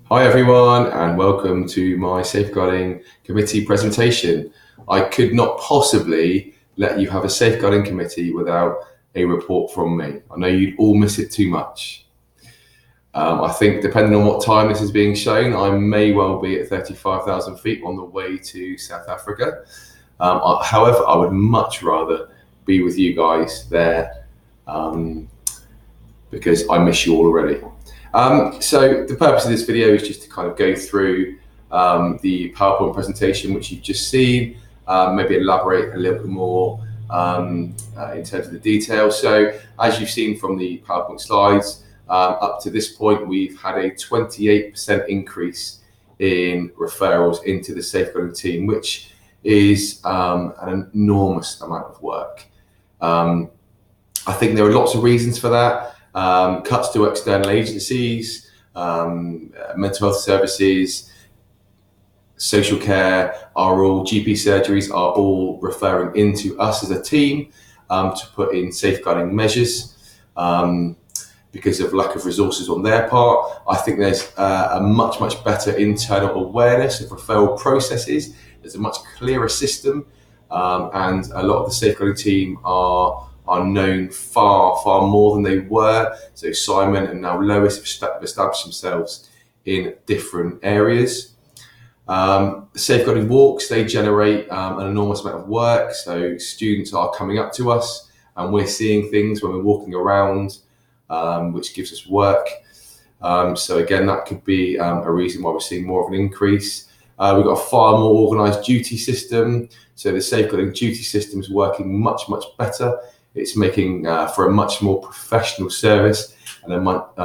Hi everyone, and welcome to my safeguarding committee presentation. I could not possibly let you have a safeguarding committee without a report from me. I know you'd all miss it too much. I think depending on what time this is being shown, I may well be at 35,000 feet on the way to South Africa. However, I would much rather be with you guys there because I miss you all already. So the purpose of this video is just to kind of go through the PowerPoint presentation, which you've just seen, maybe elaborate a little bit more in terms of the details. So as you've seen from the PowerPoint slides, up to this point, we've had a 28% increase in referrals into the safeguarding team, which is an enormous amount of work. I think there are lots of reasons for that. Cuts to external agencies, mental health services, social care are all, GP surgeries are all referring into us as a team to put in safeguarding measures because of lack of resources on their part. I think there's a much better internal awareness of referral processes. There's a much clearer system, and a lot of the safeguarding team are known far more than they were. So Simon and now Lois have established themselves in different areas. Safeguarding walks, they generate an enormous amount of work. So students are coming up to us and we're seeing things when we're walking around, which gives us work. So again, that could be a reason why we're seeing more of an increase. We've got a far more organised duty system. So the safeguarding duty system is working much better. It's making for a much more professional service and a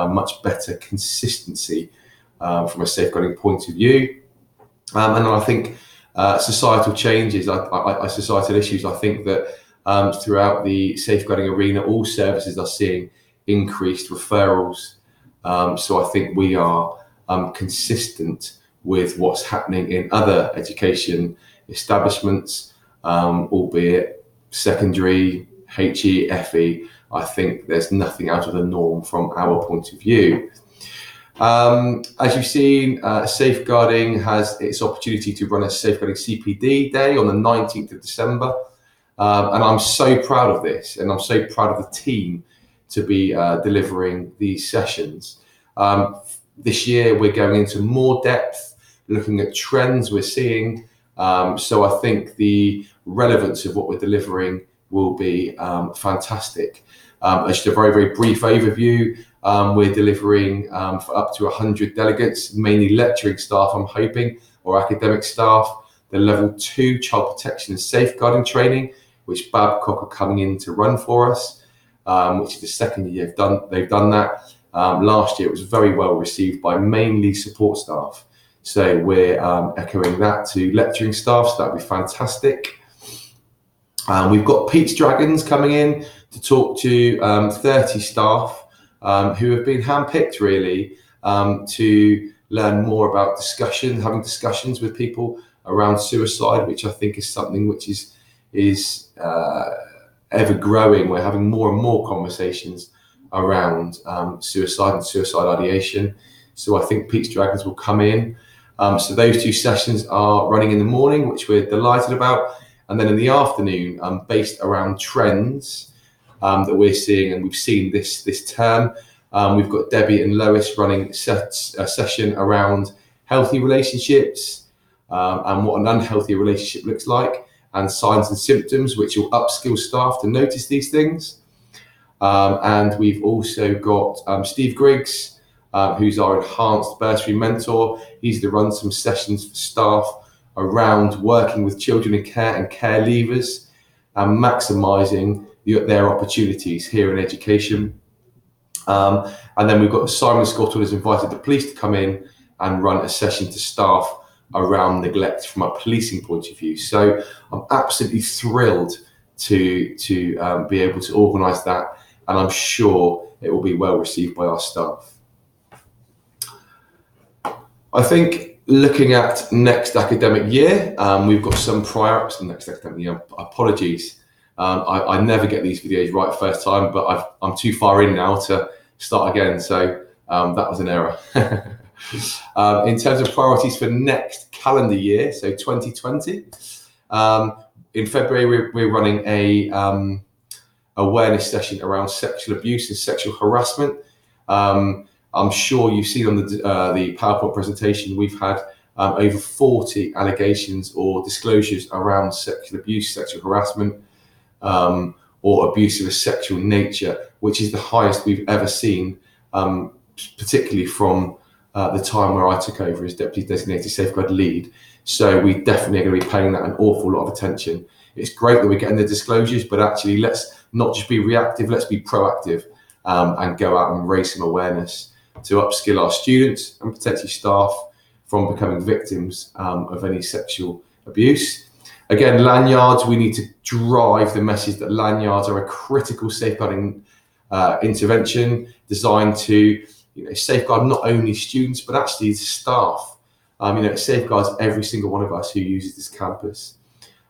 much better consistency from a safeguarding point of view. And I think societal changes, societal issues, I think that throughout the safeguarding arena, all services are seeing increased referrals. So I think we are consistent with what's happening in other education establishments, albeit secondary, HE, FE. I think there's nothing out of the norm from our point of view. As you've seen, safeguarding has its opportunity to run a safeguarding CPD day on the 19th of December. And I'm so proud of this, and I'm so proud of the team to be delivering these sessions. This year, we're going into more depth, looking at trends we're seeing. So I think the relevance of what we're delivering will be fantastic. Just a very brief overview. We're delivering for up to 100 delegates, mainly lecturing staff, I'm hoping, or academic staff, the level 2 child protection and safeguarding training, which Babcock are coming in to run for us, which is the second year they've done that. Last year it was very well received by mainly support staff. So we're echoing that to lecturing staff, so that'd be fantastic. We've got Pete's Dragons coming in to talk to 30 staff who have been handpicked really to learn more about having discussions with people around suicide, which I think is something which is ever growing. We're having more and more conversations around suicide and suicide ideation. So I think Pete's Dragons will come in. So those two sessions are running in the morning, which we're delighted about. And then in the afternoon, based around trends that we're seeing, and we've seen this term, we've got Debbie and Lois running a session around healthy relationships and what an unhealthy relationship looks like, and signs and symptoms, which will upskill staff to notice these things. And we've also got Steve Griggs, who's our enhanced bursary mentor. He's to run some sessions for staff around working with children in care and care leavers and maximising their opportunities here in education. And then we've got Simon Scotland has invited the police to come in and run a session to staff around neglect from a policing point of view. So I'm absolutely thrilled to be able to organise that, and I'm sure it will be well received by our staff. I think looking at next academic year, we've got some prior-ups next academic year. Apologies, I never get these videos right first time, but I'm too far in now to start again, so that was an error. In terms of priorities for next calendar year, so 2020, in February we're running a awareness session around sexual abuse and sexual harassment. I'm sure you've seen on the PowerPoint presentation, we've had over 40 allegations or disclosures around sexual abuse, sexual harassment, or abuse of a sexual nature, which is the highest we've ever seen, particularly from the time where I took over as Deputy Designated Safeguard Lead. So we definitely are going to be paying that an awful lot of attention. It's great that we're getting the disclosures, but actually let's not just be reactive, let's be proactive, and go out and raise some awareness to upskill our students and potentially staff from becoming victims of any sexual abuse. Again, lanyards, we need to drive the message that lanyards are a critical safeguarding intervention designed to safeguard not only students, but actually staff. It safeguards every single one of us who uses this campus.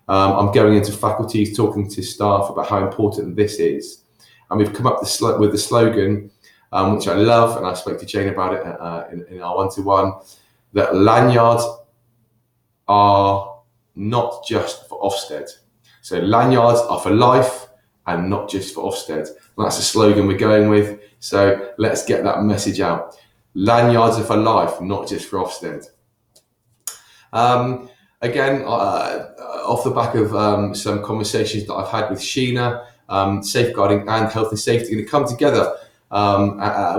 I'm going into faculties, talking to staff about how important this is. And we've come up with the slogan, which I love, and I spoke to Jane about it in our one-to-one, that lanyards are not just for Ofsted. So lanyards are for life and not just for Ofsted. And that's the slogan we're going with. So let's get that message out. Lanyards are for life, not just for Ofsted. Again, off the back of some conversations that I've had with Sheena, safeguarding and health and safety are going to come together,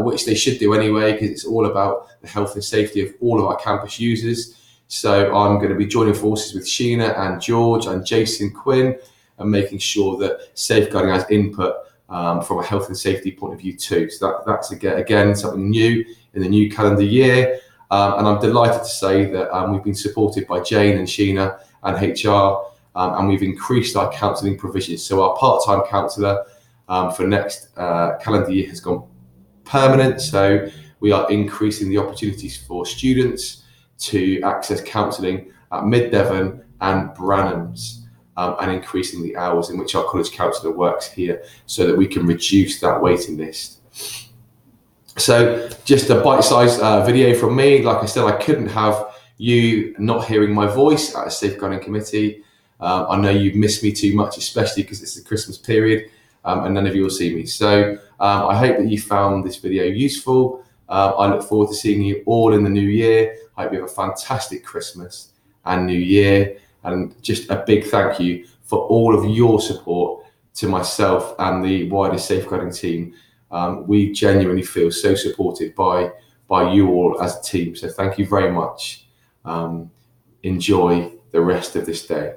which they should do anyway, because it's all about the health and safety of all of our campus users. So I'm going to be joining forces with Sheena and George and Jason Quinn and making sure that safeguarding has input from a health and safety point of view too. So that's again something new in the new calendar year. And I'm delighted to say that we've been supported by Jane and Sheena and HR, and we've increased our counselling provisions. So our part-time counsellor for next calendar year has gone permanent. So we are increasing the opportunities for students to access counselling at Mid Devon and Branhams, and increasing the hours in which our college counsellor works here so that we can reduce that waiting list. So just a bite-sized video from me. Like I said, I couldn't have you not hearing my voice at a safeguarding committee. I know you've missed me too much, especially because it's the Christmas period, and none of you will see me. So I hope that you found this video useful. I look forward to seeing you all in the new year. I hope you have a fantastic Christmas and New Year. And just a big thank you for all of your support to myself and the wider safeguarding team. We genuinely feel so supported by you all as a team. So thank you very much. Enjoy the rest of this day.